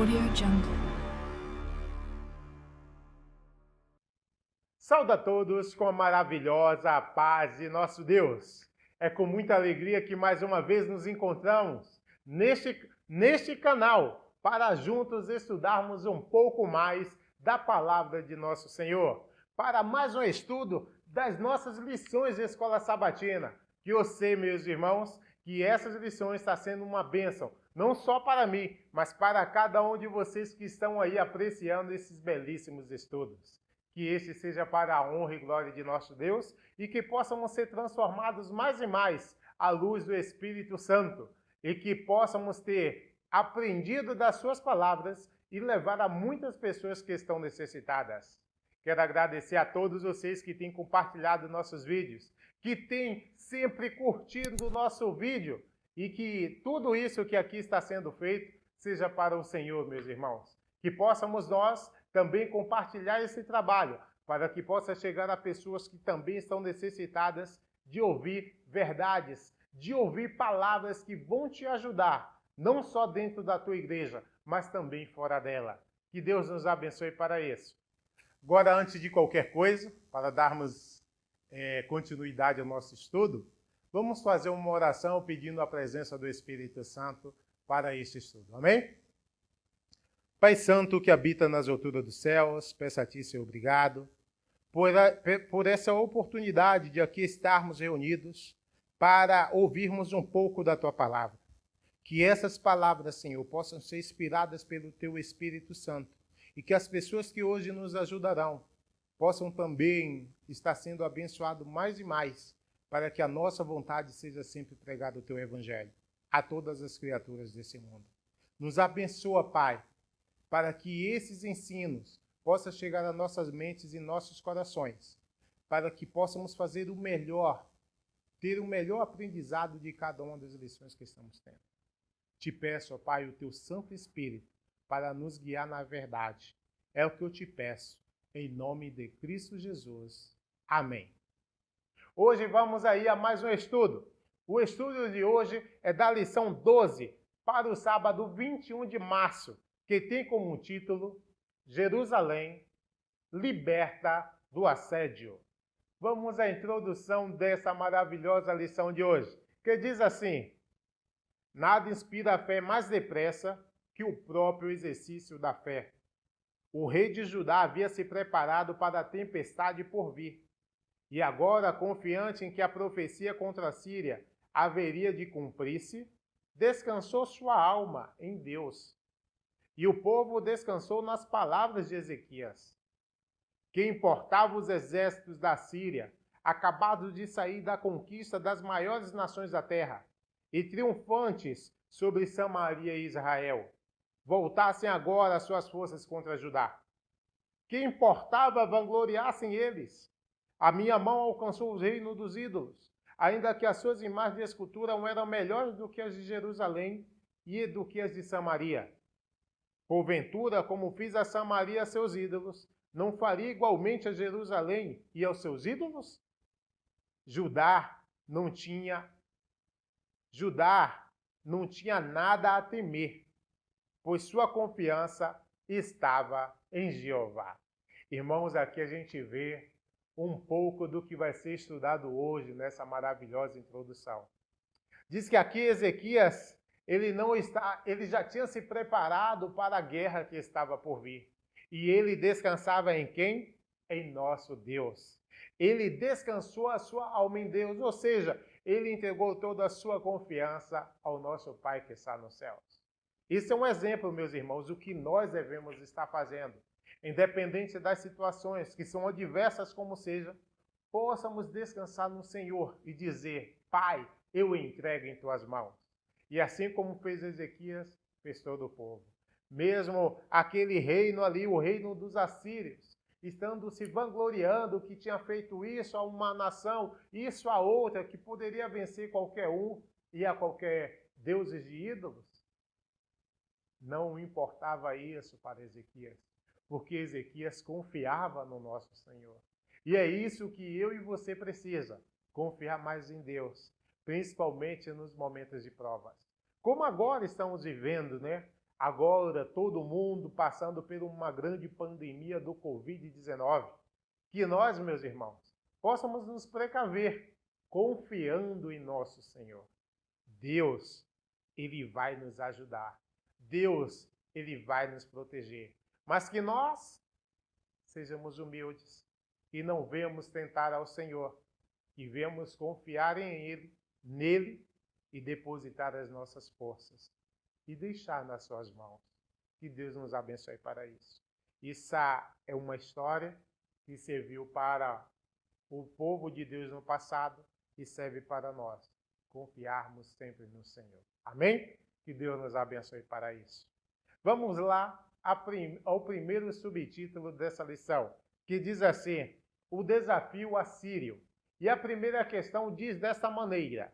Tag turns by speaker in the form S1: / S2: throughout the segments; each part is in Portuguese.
S1: AudioJungle.
S2: Saúde a todos com a maravilhosa paz de nosso Deus. É com muita alegria que mais uma vez nos encontramos neste canal para juntos estudarmos um pouco mais da palavra de nosso Senhor. Para mais um estudo das nossas lições de escola sabatina. Que eu sei, meus irmãos, que essas lições estão sendo uma bênção, não só para mim, mas para cada um de vocês que estão aí apreciando esses belíssimos estudos. Que esse seja para a honra e glória de nosso Deus e que possamos ser transformados mais e mais à luz do Espírito Santo e que possamos ter aprendido das suas palavras e levar a muitas pessoas que estão necessitadas. Quero agradecer a todos vocês que têm compartilhado nossos vídeos, que têm sempre curtido o nosso vídeo e que tudo isso que aqui está sendo feito seja para o Senhor, meus irmãos. Que possamos nós também compartilhar esse trabalho, para que possa chegar a pessoas que também estão necessitadas de ouvir verdades, de ouvir palavras que vão te ajudar, não só dentro da tua igreja, mas também fora dela. Que Deus nos abençoe para isso. Agora, antes de qualquer coisa, para darmos continuidade ao nosso estudo, vamos fazer uma oração pedindo a presença do Espírito Santo para este estudo. Amém? Pai Santo que habita nas alturas dos céus, peço a Ti, Senhor, obrigado por essa oportunidade de aqui estarmos reunidos para ouvirmos um pouco da Tua palavra. Que essas palavras, Senhor, possam ser inspiradas pelo Teu Espírito Santo e que as pessoas que hoje nos ajudarão possam também estar sendo abençoados mais e mais para que a nossa vontade seja sempre pregar o Teu Evangelho a todas as criaturas desse mundo. Nos abençoa, Pai, para que esses ensinos possam chegar a nossas mentes e nossos corações, para que possamos fazer o melhor, ter o melhor aprendizado de cada uma das lições que estamos tendo. Te peço, ó Pai, o Teu Santo Espírito para nos guiar na verdade. É o que eu te peço, em nome de Cristo Jesus. Amém. Hoje vamos aí a mais um estudo. O estudo de hoje é da lição 12 para o sábado 21 de março, que tem como título Jerusalém, liberta do assédio. Vamos à introdução dessa maravilhosa lição de hoje, que diz assim: nada inspira a fé mais depressa que o próprio exercício da fé. O rei de Judá havia se preparado para a tempestade por vir, e agora, confiante em que a profecia contra a Síria haveria de cumprir-se, descansou sua alma em Deus. E o povo descansou nas palavras de Ezequias. Que importava os exércitos da Síria, acabados de sair da conquista das maiores nações da terra, e triunfantes sobre Samaria e Israel, voltassem agora as suas forças contra Judá. Que importava vangloriassem eles? A minha mão alcançou o reino dos ídolos, ainda que as suas imagens de escultura eram melhores do que as de Jerusalém e do que as de Samaria. Porventura, como fiz a Samaria a seus ídolos, não faria igualmente a Jerusalém e aos seus ídolos? Judá não tinha nada a temer, pois sua confiança estava em Jeová. Irmãos, aqui a gente vê um pouco do que vai ser estudado hoje nessa maravilhosa introdução. Diz que aqui Ezequias, ele já tinha se preparado para a guerra que estava por vir. E ele descansava em quem? Em nosso Deus. Ele descansou a sua alma em Deus, ou seja, ele entregou toda a sua confiança ao nosso Pai que está nos céus. Isso é um exemplo, meus irmãos, do que nós devemos estar fazendo. Independente das situações, que são adversas como seja, possamos descansar no Senhor e dizer: Pai, eu entrego em tuas mãos. E assim como fez Ezequias, fez todo o povo. Mesmo aquele reino ali, o reino dos assírios, estando se vangloriando que tinha feito isso a uma nação, isso a outra, que poderia vencer qualquer um e a qualquer deuses de ídolos, não importava isso para Ezequias, porque Ezequias confiava no nosso Senhor. E é isso que eu e você precisa, confiar mais em Deus, principalmente nos momentos de provas. Como agora estamos vivendo, né? agora todo mundo passando por uma grande pandemia do Covid-19, que nós, meus irmãos, possamos nos precaver, confiando em nosso Senhor. Deus, Ele vai nos ajudar. Deus, Ele vai nos proteger. Mas que nós sejamos humildes e não venhamos tentar ao Senhor, que venhamos confiar em Ele, nele, e depositar as nossas forças e deixar nas suas mãos. Que Deus nos abençoe para isso. Isso é uma história que serviu para o povo de Deus no passado e serve para nós confiarmos sempre no Senhor. Amém? Que Deus nos abençoe para isso. Vamos lá ao primeiro subtítulo dessa lição, que diz assim: o desafio assírio. E a primeira questão diz dessa maneira: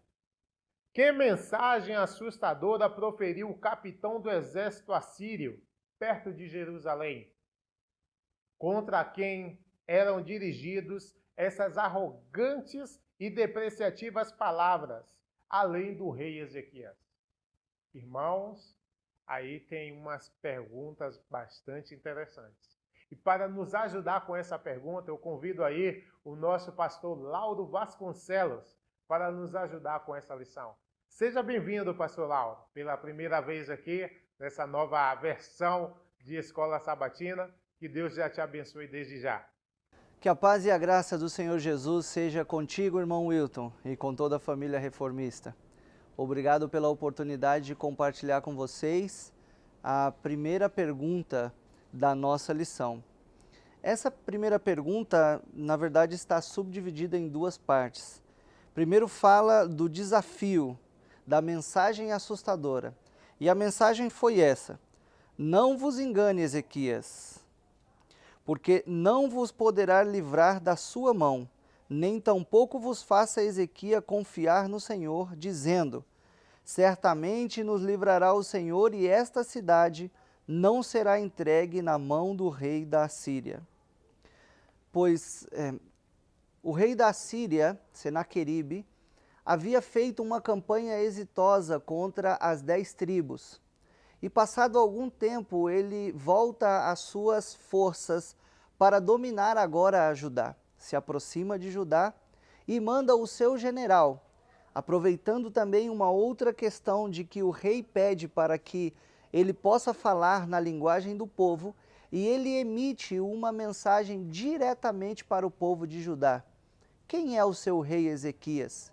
S2: que mensagem assustadora proferiu o capitão do exército assírio perto de Jerusalém? Contra quem eram dirigidos essas arrogantes e depreciativas palavras, além do rei Ezequias? Irmãos, aí tem umas perguntas bastante interessantes. E para nos ajudar com essa pergunta, eu convido aí o nosso pastor Lauro Vasconcelos para nos ajudar com essa lição. Seja bem-vindo, pastor Lauro, pela primeira vez aqui, nessa nova versão de Escola Sabatina. Que Deus já te abençoe desde já.
S1: Que a paz e a graça do Senhor Jesus seja contigo, irmão Wilton, e com toda a família reformista. Obrigado pela oportunidade de compartilhar com vocês a primeira pergunta da nossa lição. Essa primeira pergunta, na verdade, está subdividida em duas partes. Primeiro fala do desafio, da mensagem assustadora. E a mensagem foi essa: não vos engane, Ezequias, porque não vos poderá livrar da sua mão, nem tampouco vos faça Ezequias confiar no Senhor, dizendo: certamente nos livrará o Senhor, e esta cidade não será entregue na mão do rei da Assíria. Pois o rei da Assíria, Senaqueribe, havia feito uma campanha exitosa contra as 10 tribos. E passado algum tempo, ele volta às suas forças para dominar agora a Judá. Se aproxima de Judá e manda o seu general, aproveitando também uma outra questão de que o rei pede para que ele possa falar na linguagem do povo, e ele emite uma mensagem diretamente para o povo de Judá. Quem é o seu rei Ezequias?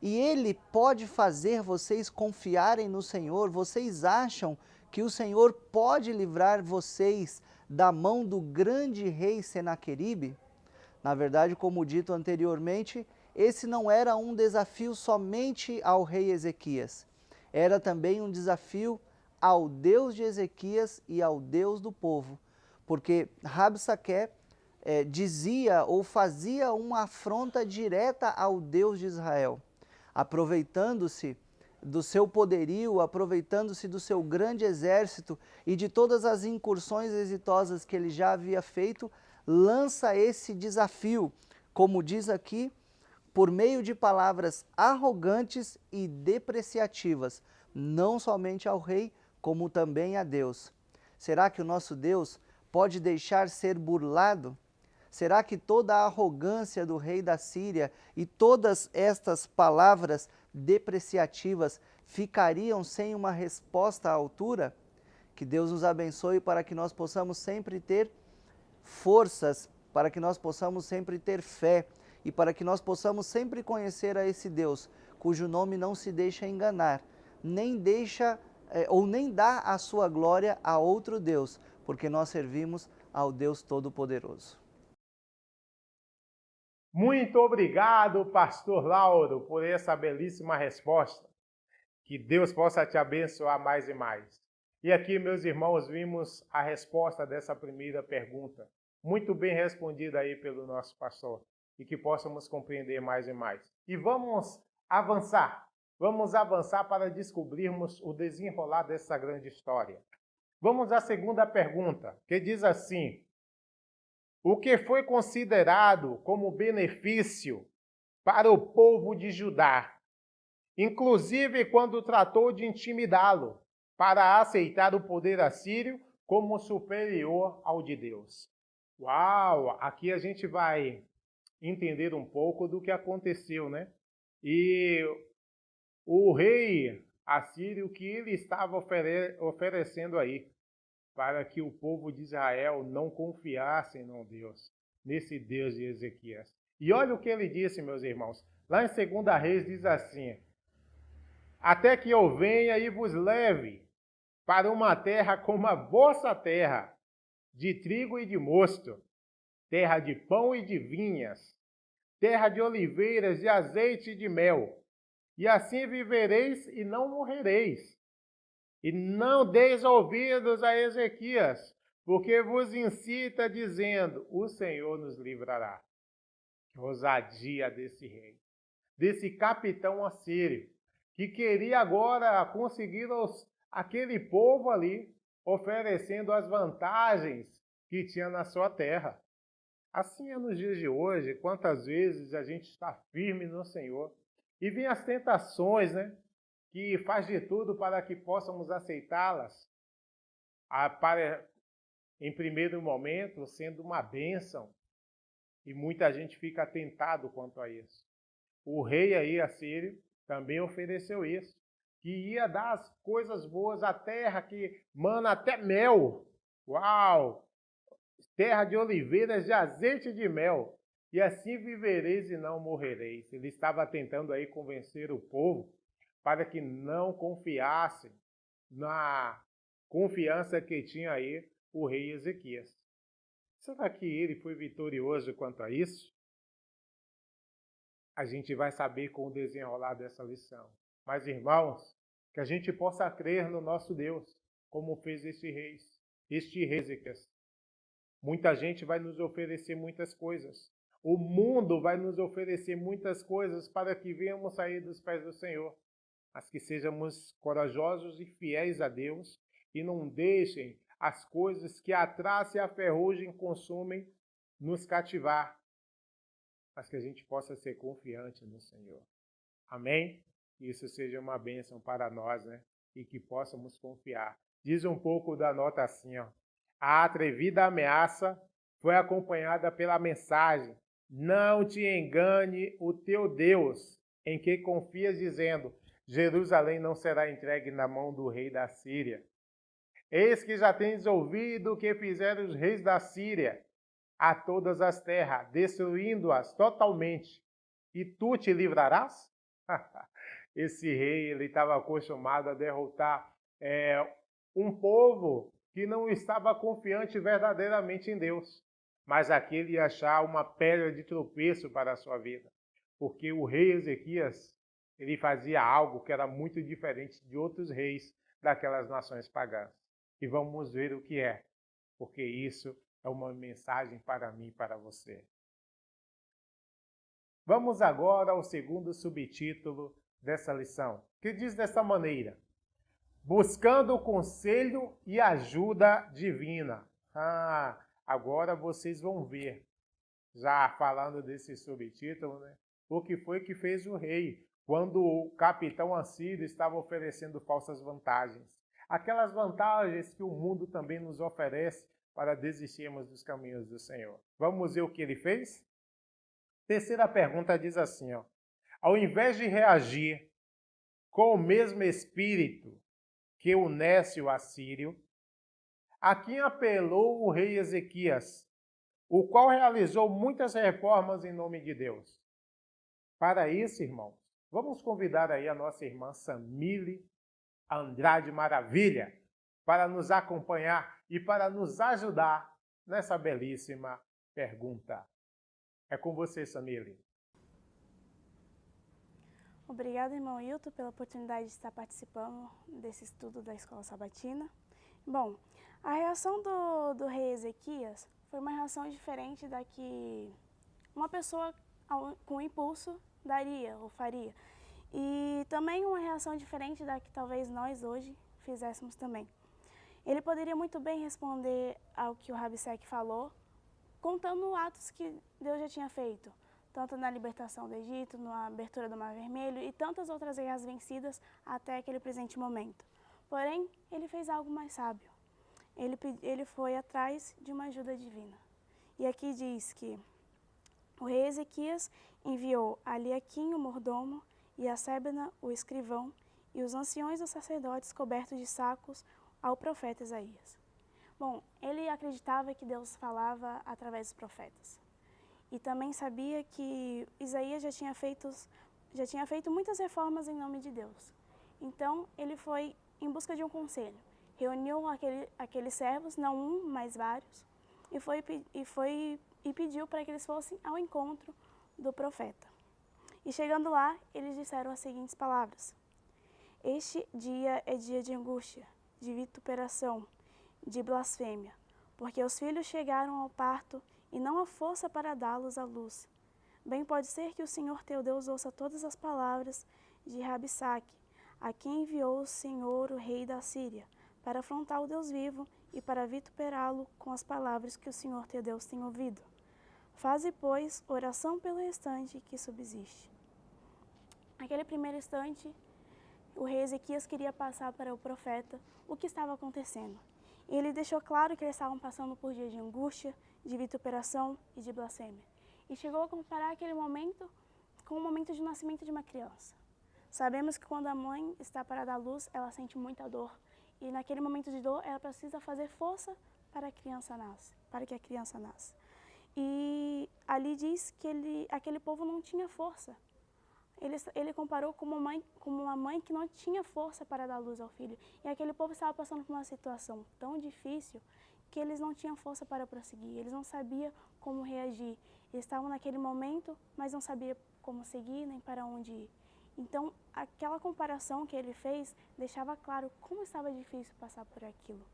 S1: E ele pode fazer vocês confiarem no Senhor? Vocês acham que o Senhor pode livrar vocês da mão do grande rei Senaqueribe? Na verdade, como dito anteriormente, esse não era um desafio somente ao rei Ezequias. Era também um desafio ao Deus de Ezequias e ao Deus do povo. Porque Rabsaque dizia ou fazia uma afronta direta ao Deus de Israel, aproveitando-se do seu poderio, aproveitando-se do seu grande exército e de todas as incursões exitosas que ele já havia feito, lança esse desafio, como diz aqui, por meio de palavras arrogantes e depreciativas, não somente ao rei, como também a Deus. Será que o nosso Deus pode deixar ser burlado? Será que toda a arrogância do rei da Síria e todas estas palavras depreciativas ficariam sem uma resposta à altura? Que Deus nos abençoe para que nós possamos sempre ter forças, para que nós possamos sempre ter fé e para que nós possamos sempre conhecer a esse Deus, cujo nome não se deixa enganar, nem deixa ou nem dá a sua glória a outro Deus, porque nós servimos ao Deus Todo-Poderoso.
S2: Muito obrigado, pastor Lauro, por essa belíssima resposta. Que Deus possa te abençoar mais e mais. E aqui, meus irmãos, vimos a resposta dessa primeira pergunta. Muito bem respondida aí pelo nosso pastor. E que possamos compreender mais e mais. E vamos avançar. Vamos avançar para descobrirmos o desenrolar dessa grande história. Vamos à segunda pergunta, que diz assim: o que foi considerado como benefício para o povo de Judá, inclusive quando tratou de intimidá-lo, para aceitar o poder assírio como superior ao de Deus. Uau! Aqui a gente vai entender um pouco do que aconteceu, né? E o rei assírio, que ele estava oferecendo aí, para que o povo de Israel não confiasse no Deus, nesse Deus de Ezequias. E olha o que ele disse, meus irmãos. Lá em 2 Reis diz assim: até que eu venha e vos leve para uma terra como a vossa terra, de trigo e de mosto, terra de pão e de vinhas, terra de oliveiras, de azeite e de mel. E assim vivereis e não morrereis. E não deis ouvidos a Ezequias, porque vos incita dizendo: o Senhor nos livrará. Que ousadia desse rei, desse capitão assírio, que queria agora conseguir aquele povo ali, oferecendo as vantagens que tinha na sua terra. Assim é nos dias de hoje, quantas vezes a gente está firme no Senhor e vem as tentações, né? Que faz de tudo para que possamos aceitá-las, em primeiro momento, sendo uma bênção, e muita gente fica tentado quanto a isso. O rei aí, assírio, também ofereceu isso, que ia dar as coisas boas, a terra que mana até mel. Uau! Terra de oliveiras, de azeite de mel. E assim vivereis e não morrereis. Ele estava tentando aí convencer o povo para que não confiassem na confiança que tinha aí o rei Ezequias. Será que ele foi vitorioso quanto a isso? A gente vai saber com o desenrolar dessa lição. Mas, irmãos, que a gente possa crer no nosso Deus, como fez este rei Ezequias. Muita gente vai nos oferecer muitas coisas. O mundo vai nos oferecer muitas coisas para que venhamos sair dos pés do Senhor. Mas que sejamos corajosos e fiéis a Deus e não deixem as coisas que a traça e a ferrugem consumem nos cativar. Mas que a gente possa ser confiante no Senhor. Amém? Que isso seja uma bênção para nós, né? E que possamos confiar. Diz um pouco da nota assim, ó. A atrevida ameaça foi acompanhada pela mensagem: não te engane o teu Deus, em que confias, dizendo: Jerusalém não será entregue na mão do rei da Síria. Eis que já tens ouvido o que fizeram os reis da Síria a todas as terras, destruindo-as totalmente. E tu te livrarás? Esse rei, ele estava acostumado a derrotar um povo que não estava confiante verdadeiramente em Deus. Mas aqui ele ia achar uma pedra de tropeço para a sua vida. Porque o rei Ezequias, ele fazia algo que era muito diferente de outros reis daquelas nações pagãs. E vamos ver o que é. Porque isso é uma mensagem para mim e para você. Vamos agora ao segundo subtítulo dessa lição, que diz dessa maneira: buscando o conselho e ajuda divina. Agora vocês vão ver, já falando desse subtítulo, né? O que foi que fez o rei quando o capitão assírio estava oferecendo falsas vantagens. Aquelas vantagens que o mundo também nos oferece para desistirmos dos caminhos do Senhor. Vamos ver o que ele fez? Terceira pergunta diz assim, ó: ao invés de reagir com o mesmo espírito que o nécio assírio, a quem apelou o rei Ezequias, o qual realizou muitas reformas em nome de Deus. Para isso, irmãos, vamos convidar aí a nossa irmã Samile Andrade Maravilha para nos acompanhar e para nos ajudar nessa belíssima pergunta. É com você, Samile.
S3: Obrigada, irmão Hilton, pela oportunidade de estar participando desse estudo da Escola Sabatina. Bom, a reação do rei Ezequias foi uma reação diferente da que uma pessoa com impulso daria ou faria. E também uma reação diferente da que talvez nós hoje fizéssemos também. Ele poderia muito bem responder ao que o Rabisek falou, contando atos que Deus já tinha feito, tanto na libertação do Egito, na abertura do Mar Vermelho e tantas outras guerras vencidas até aquele presente momento. Porém, ele fez algo mais sábio. Ele foi atrás de uma ajuda divina. E aqui diz que o rei Ezequias enviou a Eliaquim, o mordomo, e a Sebna, o escrivão, e os anciões dos sacerdotes cobertos de sacos ao profeta Isaías. Bom, ele acreditava que Deus falava através dos profetas. E também sabia que Isaías já tinha feito muitas reformas em nome de Deus. Então, ele foi em busca de um conselho. Reuniu aqueles servos, não um, mas vários, e pediu para que eles fossem ao encontro do profeta. E chegando lá, eles disseram as seguintes palavras: Este dia é dia de angústia, de vituperação, de blasfêmia, porque os filhos chegaram ao parto e não há força para dá-los à luz. Bem pode ser que o Senhor teu Deus ouça todas as palavras de Rabsaque, a quem enviou o Senhor, o rei da Síria, para afrontar o Deus vivo e para vituperá-lo com as palavras que o Senhor teu Deus tem ouvido. Faze, pois, oração pelo restante que subsiste. Naquele primeiro instante, o rei Ezequias queria passar para o profeta o que estava acontecendo. Ele deixou claro que eles estavam passando por dias de angústia, de vituperação e de blasfêmia. E chegou a comparar aquele momento com o momento de nascimento de uma criança. Sabemos que quando a mãe está para dar luz, ela sente muita dor. E naquele momento de dor, ela precisa fazer força para que a criança nasça. E ali diz que aquele povo não tinha força. Ele comparou como uma mãe que não tinha força para dar luz ao filho. E aquele povo estava passando por uma situação tão difícil que eles não tinham força para prosseguir. Eles não sabiam como reagir. Eles estavam naquele momento, mas não sabiam como seguir nem para onde ir. Então, aquela comparação que ele fez deixava claro como estava difícil passar por aquilo.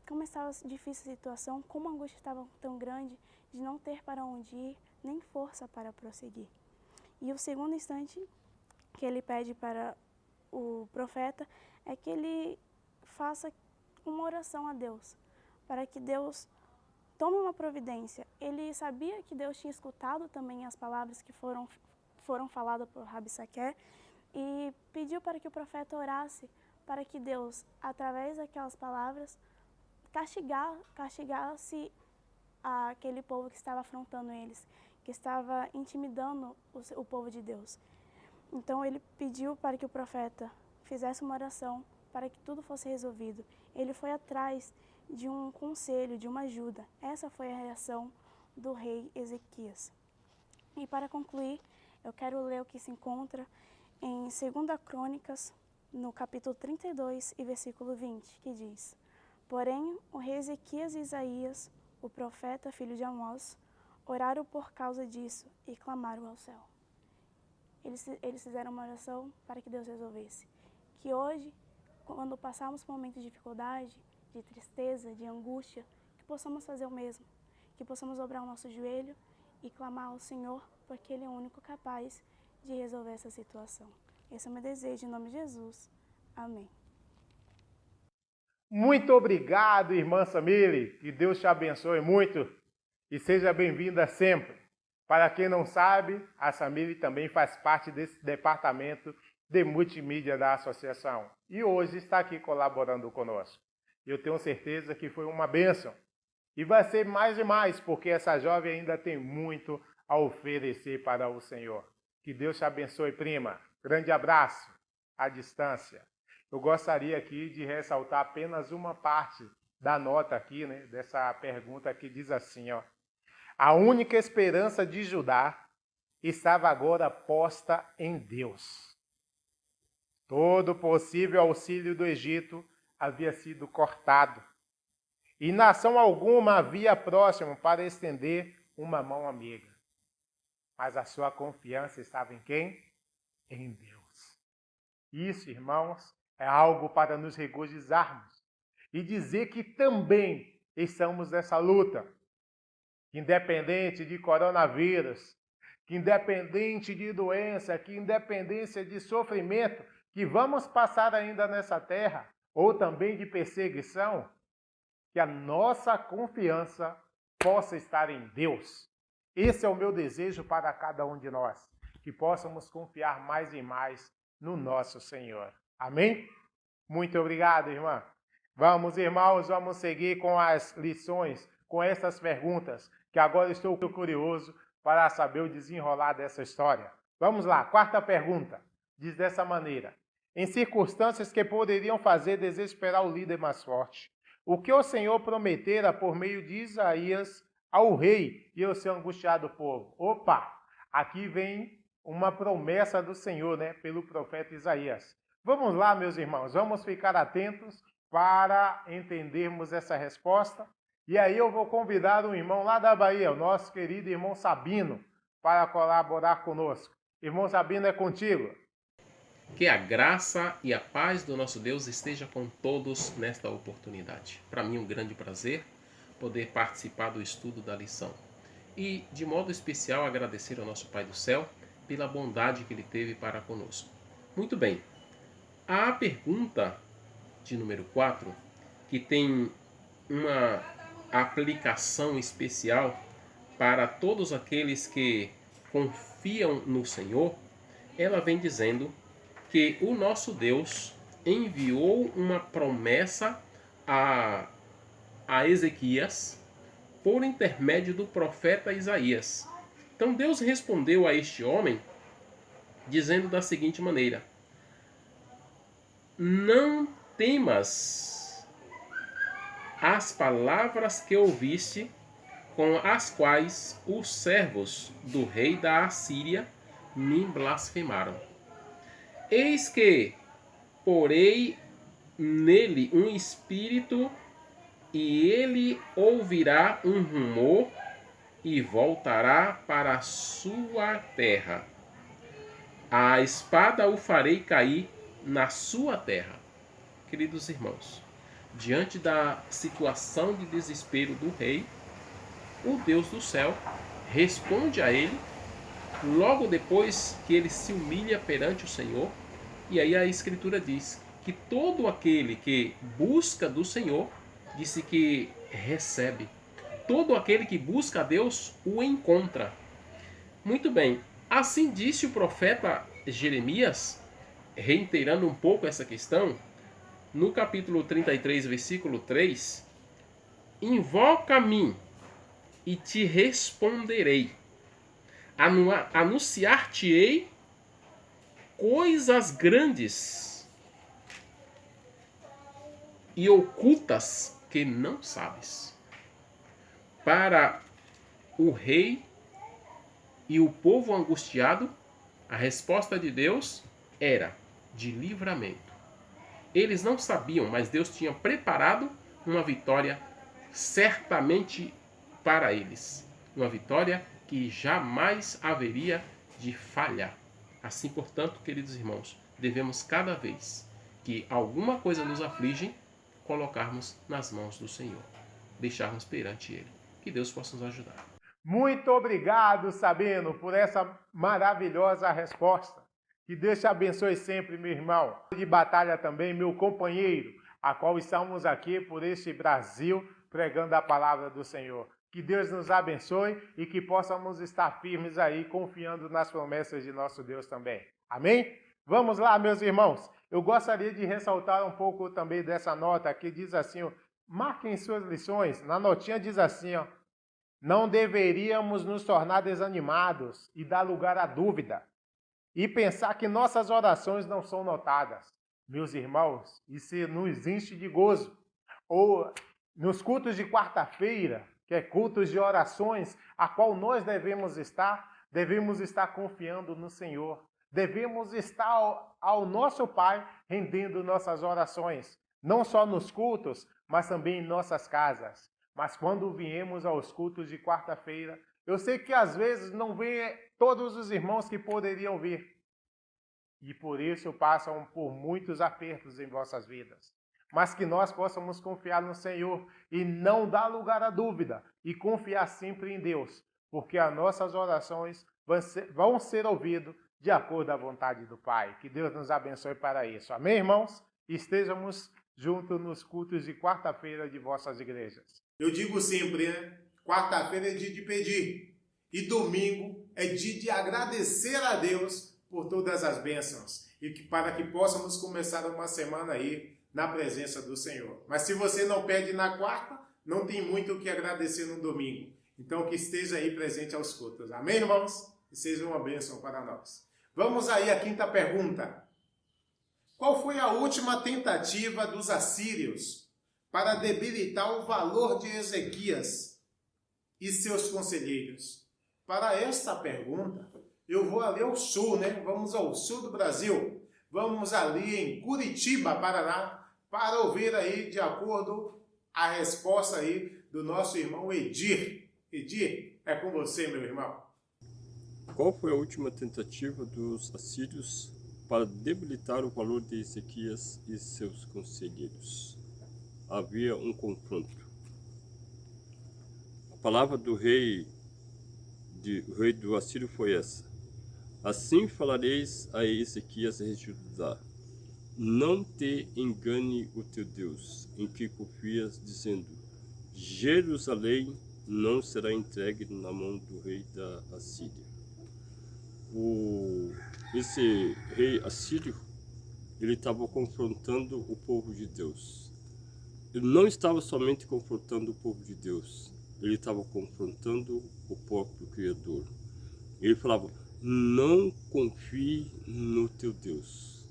S3: Como estava difícil a situação, como a angústia estava tão grande de não ter para onde ir, nem força para prosseguir. E o segundo instante que ele pede para o profeta é que ele faça uma oração a Deus, para que Deus tome uma providência. Ele sabia que Deus tinha escutado também as palavras que foram faladas por Rabsaque e pediu para que o profeta orasse para que Deus, através daquelas palavras, castigasse aquele povo que estava afrontando eles, que estava intimidando o povo de Deus. Então ele pediu para que o profeta fizesse uma oração para que tudo fosse resolvido. Ele foi atrás de um conselho, de uma ajuda. Essa foi a reação do rei Ezequias. E para concluir, eu quero ler o que se encontra em 2 Crônicas, no capítulo 32 e versículo 20, que diz: Porém, o rei Ezequias e Isaías, o profeta, filho de Amós, oraram por causa disso e clamaram ao céu. Eles fizeram uma oração para que Deus resolvesse. Que hoje, quando passarmos por momentos de dificuldade, de tristeza, de angústia, que possamos fazer o mesmo. Que possamos dobrar o nosso joelho e clamar ao Senhor, porque Ele é o único capaz de resolver essa situação. Esse é o meu desejo, em nome de Jesus. Amém.
S2: Muito obrigado, irmã Samile. Que Deus te abençoe muito e seja bem-vinda sempre. Para quem não sabe, a Samile também faz parte desse departamento de multimídia da associação e hoje está aqui colaborando conosco. Eu tenho certeza que foi uma bênção e vai ser mais e mais, porque essa jovem ainda tem muito a oferecer para o Senhor. Que Deus te abençoe, prima. Grande abraço à distância. Eu gostaria aqui de ressaltar apenas uma parte da nota aqui, né, dessa pergunta que diz assim, ó: a única esperança de Judá estava agora posta em Deus. Todo possível auxílio do Egito havia sido cortado, e nação alguma havia próximo para estender uma mão amiga. Mas a sua confiança estava em quem? Em Deus. Isso, irmãos, é algo para nos regozijarmos e dizer que também estamos nessa luta. Independente de coronavírus, que independente de doença, que independência de sofrimento que vamos passar ainda nessa terra, ou também de perseguição, que a nossa confiança possa estar em Deus. Esse é o meu desejo para cada um de nós, que possamos confiar mais e mais no nosso Senhor. Amém? Muito obrigado, irmã. Vamos, irmãos, vamos seguir com as lições, com essas perguntas, que agora estou curioso para saber o desenrolar dessa história. Vamos lá, quarta pergunta. Diz dessa maneira: em circunstâncias que poderiam fazer desesperar o líder mais forte, o que o Senhor prometera por meio de Isaías ao rei e ao seu angustiado povo? Opa, aqui vem uma promessa do Senhor, né, pelo profeta Isaías. Vamos lá, meus irmãos, vamos ficar atentos para entendermos essa resposta. E aí eu vou convidar um irmão lá da Bahia, o nosso querido irmão Sabino, para colaborar conosco. Irmão Sabino, é contigo.
S4: Que a graça e a paz do nosso Deus esteja com todos nesta oportunidade. Para mim é um grande prazer poder participar do estudo da lição. E, de modo especial, agradecer ao nosso Pai do Céu pela bondade que Ele teve para conosco. Muito bem, a pergunta de número 4, que tem uma aplicação especial para todos aqueles que confiam no Senhor, ela vem dizendo que o nosso Deus enviou uma promessa a Ezequias por intermédio do profeta Isaías. Então Deus respondeu a este homem dizendo da seguinte maneira: não temas as palavras que ouviste, com as quais os servos do rei da Assíria me blasfemaram. Eis que porei nele um espírito, e ele ouvirá um rumor e voltará para a sua terra. A espada o farei cair na sua terra. Queridos irmãos, diante da situação de desespero do rei, o Deus do céu responde a ele, logo depois que ele se humilha perante o Senhor. E aí a Escritura diz que todo aquele que busca do Senhor, disse que recebe. Todo aquele que busca a Deus o encontra. Muito bem, assim disse o profeta Jeremias, reiterando um pouco essa questão, no capítulo 33, versículo 3, invoca-me e te responderei, anunciar-te-ei coisas grandes e ocultas que não sabes. Para o rei e o povo angustiado, a resposta de Deus era de livramento. Eles não sabiam, mas Deus tinha preparado uma vitória certamente para eles. Uma vitória que jamais haveria de falhar. Assim, portanto, queridos irmãos, devemos cada vez que alguma coisa nos aflige, colocarmos nas mãos do Senhor, deixarmos perante Ele. Que Deus possa nos ajudar.
S2: Muito obrigado, Sabino, por essa maravilhosa resposta. Que Deus te abençoe sempre, meu irmão. De batalha também, meu companheiro, a qual estamos aqui por este Brasil, pregando a palavra do Senhor. Que Deus nos abençoe e que possamos estar firmes aí, confiando nas promessas de nosso Deus também. Amém? Vamos lá, meus irmãos. Eu gostaria de ressaltar um pouco também dessa nota que diz assim, ó, marquem suas lições. Na notinha diz assim, ó, não deveríamos nos tornar desanimados e dar lugar à dúvida e pensar que nossas orações não são notadas. Meus irmãos, isso nos enche de gozo. Ou nos cultos de quarta-feira, que é cultos de orações, a qual nós devemos estar confiando no Senhor. Devemos estar ao nosso Pai rendendo nossas orações, não só nos cultos, mas também em nossas casas. Mas quando viemos aos cultos de quarta-feira, eu sei que às vezes não vêm todos os irmãos que poderiam vir. E por isso passam por muitos apertos em vossas vidas. Mas que nós possamos confiar no Senhor e não dar lugar à dúvida e confiar sempre em Deus, porque as nossas orações vão ser ouvidas de acordo à vontade do Pai. Que Deus nos abençoe para isso. Amém, irmãos? Estejamos juntos nos cultos de quarta-feira de vossas igrejas.
S5: Eu digo sempre, né? Quarta-feira é dia de pedir e domingo é dia de agradecer a Deus por todas as bênçãos. para que possamos começar uma semana aí na presença do Senhor. Mas se você não pede na quarta, não tem muito o que agradecer no domingo. Então que esteja aí presente aos cultos. Amém, irmãos? Que seja uma bênção para nós. Vamos aí à quinta pergunta. Qual foi a última tentativa dos assírios para debilitar o valor de Ezequias e seus conselheiros? Para esta pergunta, eu vou ali ao sul, né? Vamos ao sul do Brasil. Vamos ali em Curitiba, Paraná, para ouvir aí, de acordo, a resposta aí do nosso irmão Edir. Edir, é com você, meu irmão.
S6: Qual foi a última tentativa dos assírios para debilitar o valor de Ezequias e seus conselheiros? Havia um confronto. A palavra do rei do Assírio foi essa: assim falareis a Ezequias rei de Judá: não te engane o teu Deus, em que confias, dizendo: Jerusalém não será entregue na mão do rei da Assíria. Esse rei assírio, ele estava confrontando o povo de Deus. Ele não estava somente confrontando o povo de Deus, ele estava confrontando o próprio Criador. Ele falava: não confie no teu Deus.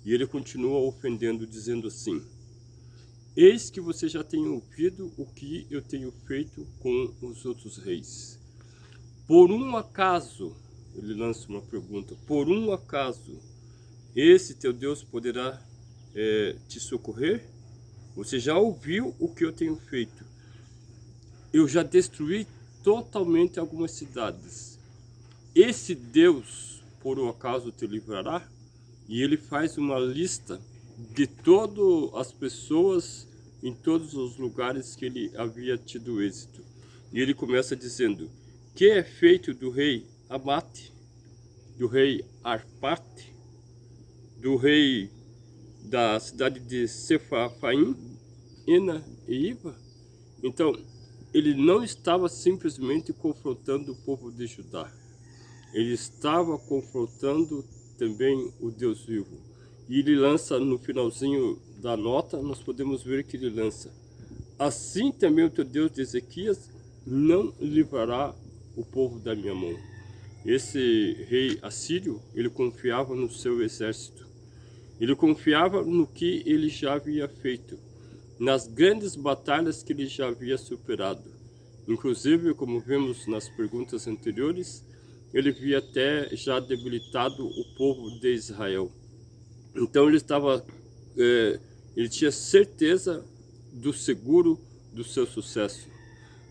S6: E ele continua ofendendo, dizendo assim: eis que você já tem ouvido o que eu tenho feito com os outros reis. Por um acaso, ele lança uma pergunta, por um acaso, esse teu Deus poderá te socorrer? Você já ouviu o que eu tenho feito. Eu já destruí totalmente algumas cidades. Esse Deus, por um acaso, te livrará? E ele faz uma lista de todas as pessoas em todos os lugares que ele havia tido êxito. E ele começa dizendo: que é feito do rei Abate, do rei Arpate, do rei da cidade de Sefarfaim, Ena e Iva? Então, ele não estava simplesmente confrontando o povo de Judá. Ele estava confrontando também o Deus vivo. E ele lança no finalzinho da nota, nós podemos ver que ele lança: assim também o teu Deus de Ezequias não livrará o povo da minha mão. Esse rei assírio, ele confiava no seu exército. Ele confiava no que ele já havia feito, nas grandes batalhas que ele já havia superado. Inclusive, como vemos nas perguntas anteriores, ele havia até já debilitado o povo de Israel. Então ele tinha certeza do seguro do seu sucesso.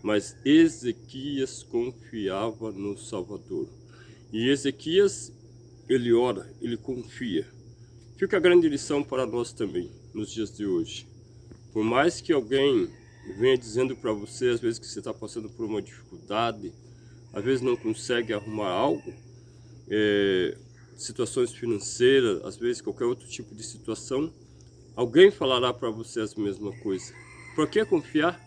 S6: Mas Ezequias confiava no Salvador. E Ezequias, ele ora, ele confia. Fica a grande lição para nós também, nos dias de hoje. Por mais que alguém venha dizendo para você, às vezes, que você está passando por uma dificuldade, às vezes não consegue arrumar algo, situações financeiras, às vezes qualquer outro tipo de situação, alguém falará para você a mesma coisa. Por que confiar?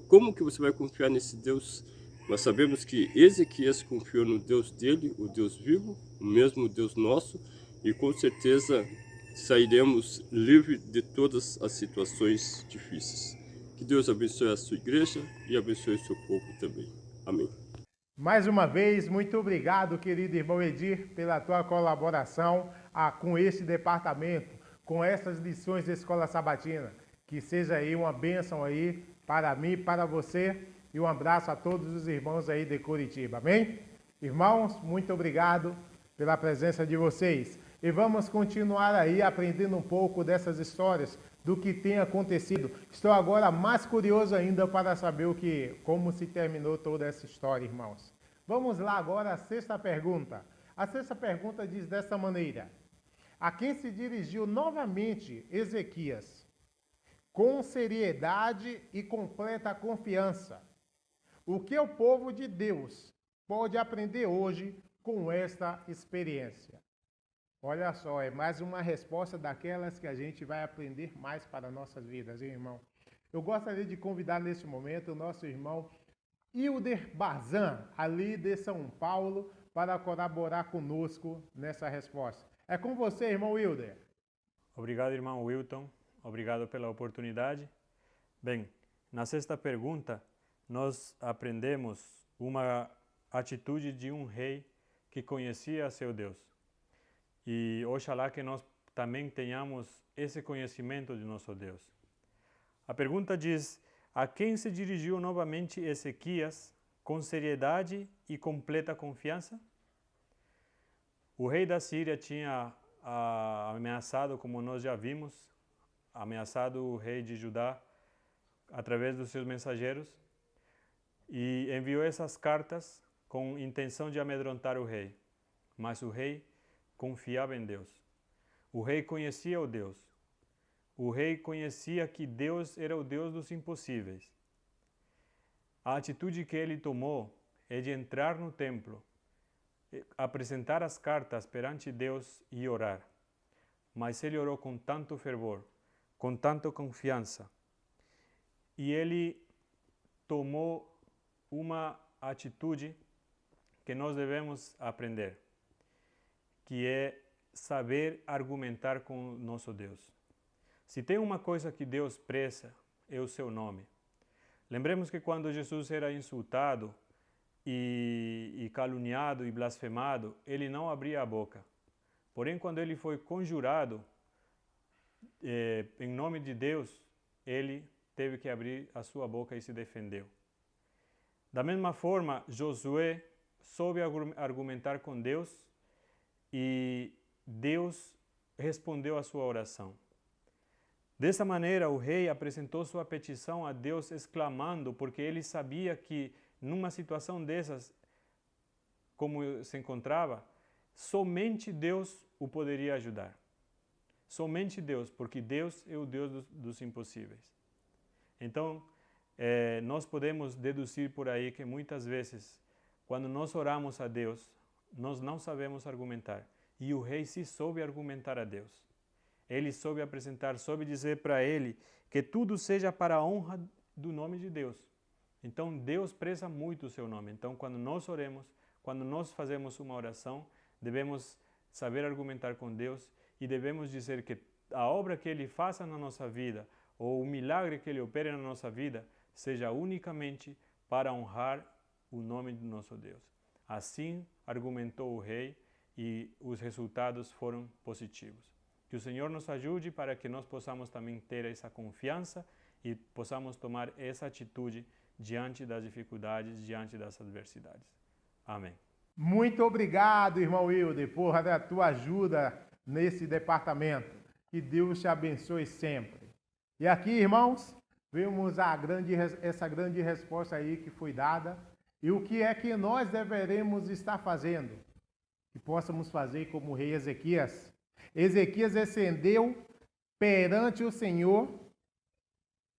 S6: Como que você vai confiar nesse Deus? Nós sabemos que Ezequias confiou no Deus dele, o Deus vivo, o mesmo Deus nosso, e com certeza sairemos livres de todas as situações difíceis. Que Deus abençoe a sua igreja e abençoe o seu povo também. Amém.
S2: Mais uma vez, muito obrigado, querido irmão Edir, pela tua colaboração com esse departamento, com essas lições da Escola Sabatina. Que seja aí uma bênção aí para mim, para você, e um abraço a todos os irmãos aí de Curitiba, amém? Irmãos, muito obrigado pela presença de vocês. E vamos continuar aí aprendendo um pouco dessas histórias, do que tem acontecido. Estou agora mais curioso ainda para saber como se terminou toda essa história, irmãos. Vamos lá agora à sexta pergunta. A sexta pergunta diz dessa maneira: a quem se dirigiu novamente Ezequias, com seriedade e completa confiança? O que o povo de Deus pode aprender hoje com esta experiência? Olha só, é mais uma resposta daquelas que a gente vai aprender mais para nossas vidas, hein, irmão? Eu gostaria de convidar neste momento o nosso irmão Hilder Bazan, ali de São Paulo, para colaborar conosco nessa resposta. É com você, irmão Wilder.
S7: Obrigado, irmão Wilton. Obrigado pela oportunidade. Bem, na sexta pergunta, nós aprendemos uma atitude de um rei que conhecia seu Deus. E oxalá que nós também tenhamos esse conhecimento de nosso Deus. A pergunta diz: a quem se dirigiu novamente Ezequias com seriedade e completa confiança? O rei da Síria tinha ameaçado, como nós já vimos, ameaçado o rei de Judá através dos seus mensageiros e enviou essas cartas com intenção de amedrontar o rei. Mas o rei confiava em Deus. O rei conhecia o Deus. O rei conhecia que Deus era o Deus dos impossíveis. A atitude que ele tomou é de entrar no templo, apresentar as cartas perante Deus e orar. Mas ele orou com tanto fervor, com tanta confiança. E ele tomou uma atitude que nós devemos aprender, que é saber argumentar com o nosso Deus. Se tem uma coisa que Deus preza, é o seu nome. Lembremos que quando Jesus era insultado e caluniado e blasfemado, ele não abria a boca. Porém, quando ele foi conjurado em nome de Deus, ele teve que abrir a sua boca e se defendeu. Da mesma forma, Josué soube argumentar com Deus e Deus respondeu a sua oração. Dessa maneira, o rei apresentou sua petição a Deus exclamando, porque ele sabia que numa situação dessas, como se encontrava, somente Deus o poderia ajudar. Somente Deus, porque Deus é o Deus dos impossíveis. Então, nós podemos deduzir por aí que muitas vezes, quando nós oramos a Deus, nós não sabemos argumentar. E o rei se soube argumentar a Deus. Ele soube apresentar, soube dizer para ele que tudo seja para a honra do nome de Deus. Então, Deus preza muito o seu nome. Então, quando nós oremos, quando nós fazemos uma oração, devemos saber argumentar com Deus e devemos dizer que a obra que Ele faça na nossa vida, ou o milagre que Ele opere na nossa vida, seja unicamente para honrar o nome do nosso Deus. Assim argumentou o rei e os resultados foram positivos. Que o Senhor nos ajude para que nós possamos também ter essa confiança e possamos tomar essa atitude diante das dificuldades, diante das adversidades. Amém.
S2: Muito obrigado, irmão Wilder, por a tua ajuda nesse departamento. Que Deus te abençoe sempre. E aqui, irmãos, vemos essa grande resposta aí que foi dada. E o que é que nós deveremos estar fazendo? Que possamos fazer como o rei Ezequias. Ezequias ascendeu perante o Senhor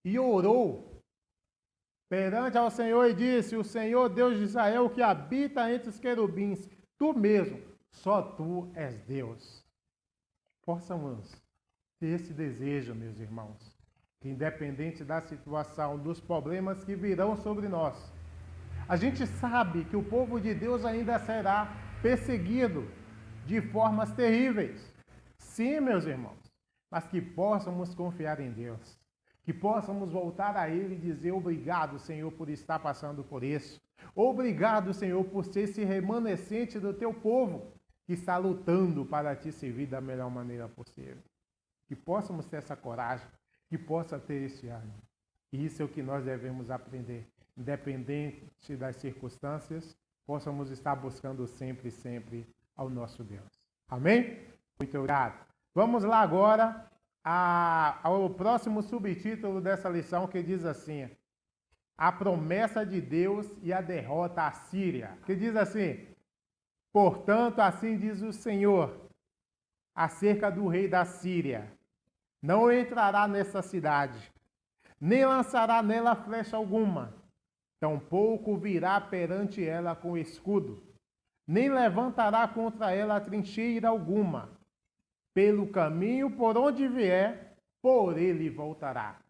S2: e orou perante ao Senhor e disse: o Senhor Deus de Israel que habita entre os querubins, tu mesmo, só tu és Deus. Possamos ter esse desejo, meus irmãos, que independente da situação, dos problemas que virão sobre nós, a gente sabe que o povo de Deus ainda será perseguido de formas terríveis. Sim, meus irmãos, mas que possamos confiar em Deus, que possamos voltar a Ele e dizer: obrigado, Senhor, por estar passando por isso. Obrigado, Senhor, por ser esse remanescente do teu povo que está lutando para te servir da melhor maneira possível. Que possamos ter essa coragem, que possa ter esse ânimo. E isso é o que nós devemos aprender. Independente das circunstâncias, possamos estar buscando sempre, sempre ao nosso Deus. Amém? Muito obrigado. Vamos lá agora ao próximo subtítulo dessa lição, que diz assim: a promessa de Deus e a derrota à Síria. Que diz assim: portanto, assim diz o Senhor acerca do rei da Síria: não entrará nessa cidade, nem lançará nela flecha alguma, tampouco virá perante ela com escudo, nem levantará contra ela trincheira alguma. Pelo caminho por onde vier, por ele voltará.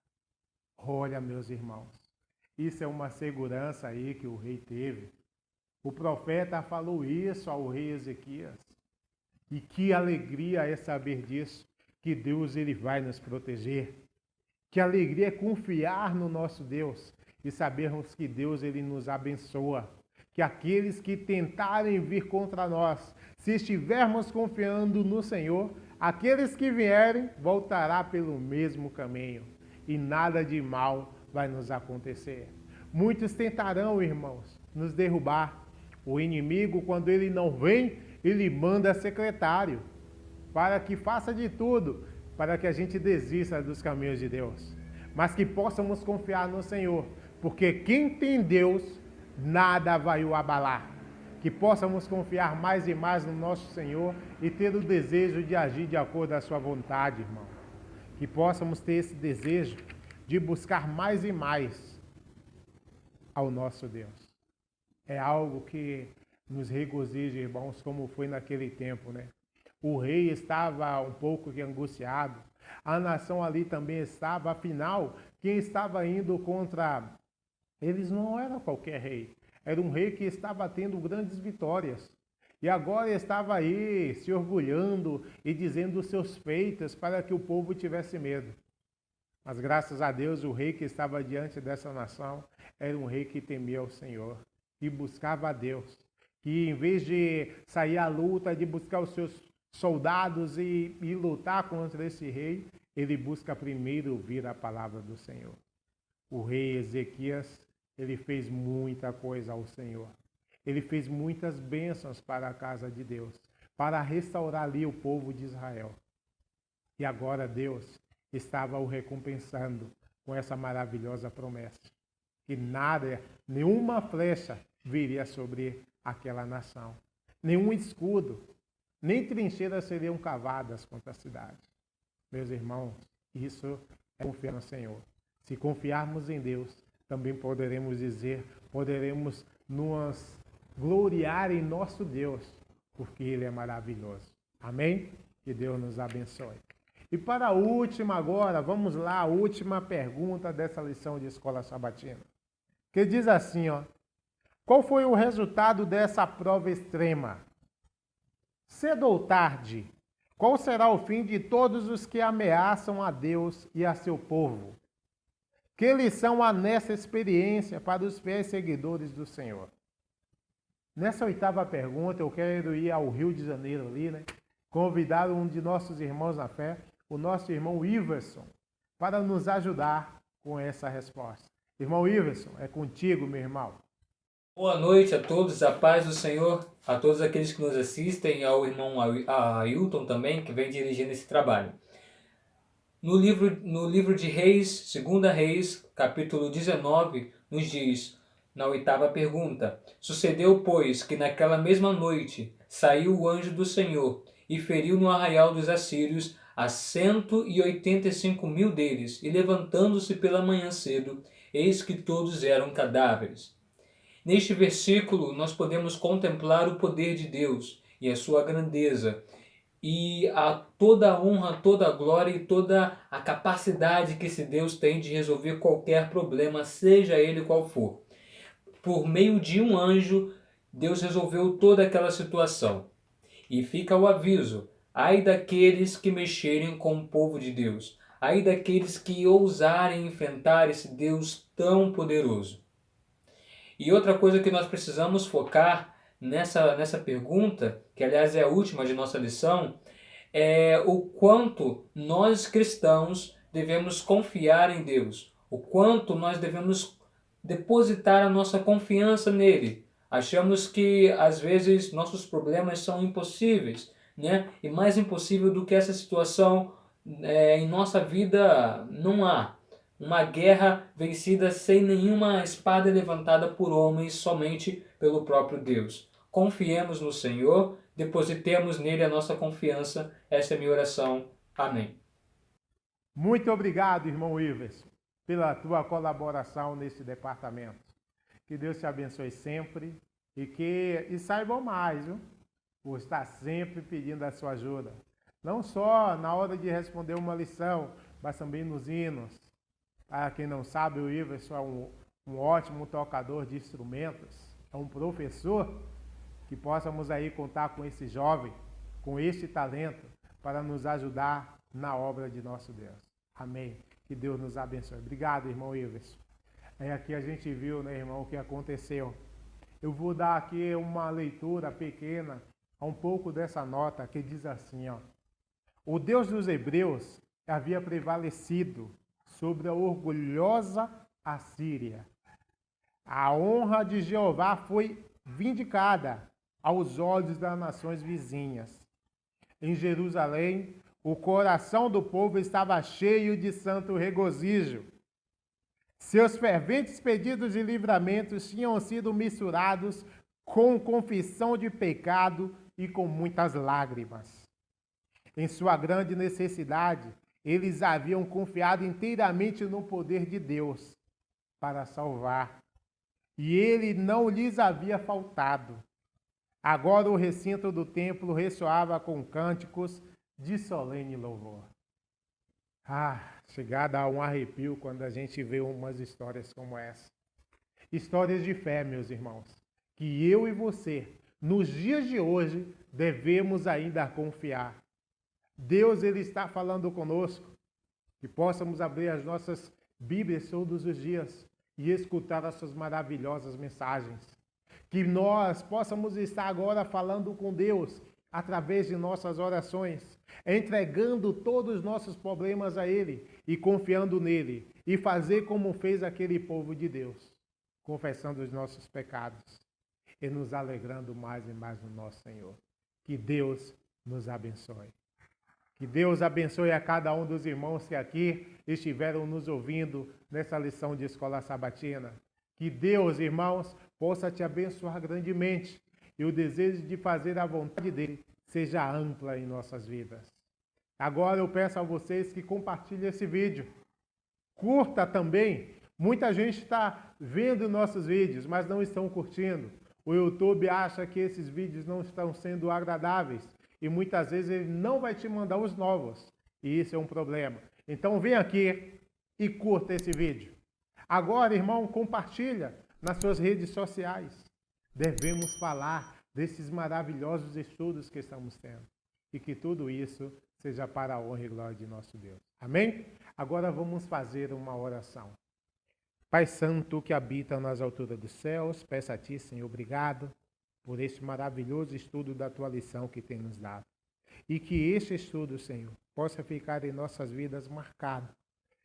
S2: Olha, meus irmãos, isso é uma segurança aí que o rei teve. O profeta falou isso ao rei Ezequias. E que alegria é saber disso, que Deus ele vai nos proteger. Que alegria é confiar no nosso Deus e sabermos que Deus ele nos abençoa. Que aqueles que tentarem vir contra nós, se estivermos confiando no Senhor, aqueles que vierem voltará pelo mesmo caminho e nada de mal vai nos acontecer. Muitos tentarão, irmãos, nos derrubar. O inimigo, quando ele não vem, ele manda secretário para que faça de tudo para que a gente desista dos caminhos de Deus. Mas que possamos confiar no Senhor, porque quem tem Deus, nada vai o abalar. Que possamos confiar mais e mais no nosso Senhor e ter o desejo de agir de acordo com a sua vontade, irmão. Que possamos ter esse desejo de buscar mais e mais ao nosso Deus. É algo que nos regozija, irmãos, como foi naquele tempo, né? O rei estava um pouco angustiado, a nação ali também estava, afinal, quem estava indo contra eles não era qualquer rei, era um rei que estava tendo grandes vitórias. E agora estava aí se orgulhando e dizendo os seus feitos para que o povo tivesse medo. Mas graças a Deus, o rei que estava diante dessa nação era um rei que temia o Senhor e buscava a Deus. Que em vez de sair à luta, de buscar os seus soldados e lutar contra esse rei, ele busca primeiro ouvir a palavra do Senhor. O rei Ezequias, ele fez muita coisa ao Senhor. Ele fez muitas bênçãos para a casa de Deus, para restaurar ali o povo de Israel. E agora Deus estava o recompensando com essa maravilhosa promessa, que nada, nenhuma flecha viria sobre aquela nação, nenhum escudo, nem trincheiras seriam cavadas contra a cidade. Meus irmãos, isso é confiar no Senhor. Se confiarmos em Deus, também poderemos nos gloriar em nosso Deus, porque Ele é maravilhoso. Amém? Que Deus nos abençoe. E para a última agora, vamos lá, a última pergunta dessa lição de Escola Sabatina, que diz assim, ó: qual foi o resultado dessa prova extrema? Cedo ou tarde, qual será o fim de todos os que ameaçam a Deus e a seu povo? Que lição há nessa experiência para os fiéis seguidores do Senhor? Nessa oitava pergunta, eu quero ir ao Rio de Janeiro ali, né? Convidar um de nossos irmãos na fé, o nosso irmão Iverson, para nos ajudar com essa resposta. Irmão Iverson, é contigo, meu irmão.
S8: Boa noite a todos, a paz do Senhor, a todos aqueles que nos assistem, ao irmão Ailton também, que vem dirigindo esse trabalho. No livro de Reis, 2 Reis, capítulo 19, nos diz, na oitava pergunta: sucedeu, pois, que naquela mesma noite saiu o anjo do Senhor e feriu no arraial dos assírios a 185.000 deles, e levantando-se pela manhã cedo, eis que todos eram cadáveres. Neste versículo, nós podemos contemplar o poder de Deus e a sua grandeza, e toda a honra, toda a glória e toda a capacidade que esse Deus tem de resolver qualquer problema, seja ele qual for. Por meio de um anjo, Deus resolveu toda aquela situação. E fica o aviso: ai daqueles que mexerem com o povo de Deus, ai daqueles que ousarem enfrentar esse Deus tão poderoso. E outra coisa que nós precisamos focar nessa pergunta, que aliás é a última de nossa lição, é o quanto nós cristãos devemos confiar em Deus, o quanto nós devemos depositar a nossa confiança nele. Achamos que às vezes nossos problemas são impossíveis, né? E mais impossível do que essa situação em nossa vida não há. Uma guerra vencida sem nenhuma espada levantada por homens, somente pelo próprio Deus. Confiemos no Senhor, depositemos nele a nossa confiança. Essa é a minha oração. Amém.
S2: Muito obrigado, irmão Iverson, pela tua colaboração nesse departamento. Que Deus te abençoe sempre e saibam mais, viu? Por estar sempre pedindo a sua ajuda. Não só na hora de responder uma lição, mas também nos hinos. Para quem não sabe, o Iverson é um ótimo tocador de instrumentos, é um professor, que possamos aí contar com esse jovem com este talento para nos ajudar na obra de nosso Deus. Amém. Que Deus nos abençoe. Obrigado, irmão Iverson. Aqui a gente viu, né, irmão, o que aconteceu. Eu vou dar aqui uma leitura pequena a um pouco dessa nota que diz assim, ó. O Deus dos Hebreus havia prevalecido sobre a orgulhosa Assíria. A honra de Jeová foi vindicada aos olhos das nações vizinhas. Em Jerusalém, o coração do povo estava cheio de santo regozijo. Seus ferventes pedidos de livramento tinham sido misturados com confissão de pecado e com muitas lágrimas. Em sua grande necessidade, eles haviam confiado inteiramente no poder de Deus para salvar. E ele não lhes havia faltado. Agora o recinto do templo ressoava com cânticos de solene louvor. Chega a dar um arrepio quando a gente vê umas histórias como essa. Histórias de fé, meus irmãos, que eu e você, nos dias de hoje, devemos ainda confiar. Deus, ele está falando conosco, que possamos abrir as nossas Bíblias todos os dias e escutar as suas maravilhosas mensagens. Que nós possamos estar agora falando com Deus através de nossas orações, entregando todos os nossos problemas a Ele e confiando nele, e fazer como fez aquele povo de Deus, confessando os nossos pecados e nos alegrando mais e mais no nosso Senhor. Que Deus nos abençoe. Que Deus abençoe a cada um dos irmãos que aqui estiveram nos ouvindo nessa lição de Escola Sabatina. Que Deus, irmãos, possa te abençoar grandemente e o desejo de fazer a vontade dele seja ampla em nossas vidas. Agora eu peço a vocês que compartilhem esse vídeo. Curta também. Muita gente está vendo nossos vídeos, mas não estão curtindo. O YouTube acha que esses vídeos não estão sendo agradáveis e muitas vezes ele não vai te mandar os novos. E isso é um problema. Então vem aqui e curta esse vídeo. Agora, irmão, compartilha nas suas redes sociais. Devemos falar desses maravilhosos estudos que estamos tendo. E que tudo isso seja para a honra e glória de nosso Deus. Amém? Agora vamos fazer uma oração. Pai Santo que habita nas alturas dos céus, peço a Ti, Senhor, obrigado por este maravilhoso estudo da Tua lição que tem nos dado. E que este estudo, Senhor, possa ficar em nossas vidas marcado.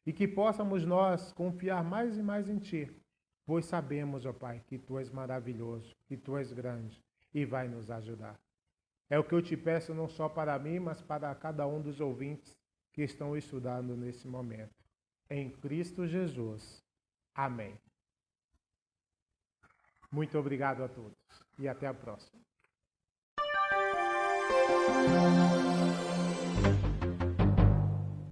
S2: E que possamos nós confiar mais e mais em Ti. Pois sabemos, ó Pai, que Tu és maravilhoso, que Tu és grande e vai nos ajudar. É o que eu te peço não só para mim, mas para cada um dos ouvintes que estão estudando nesse momento. Em Cristo Jesus. Amém. Muito obrigado a todos e até a próxima.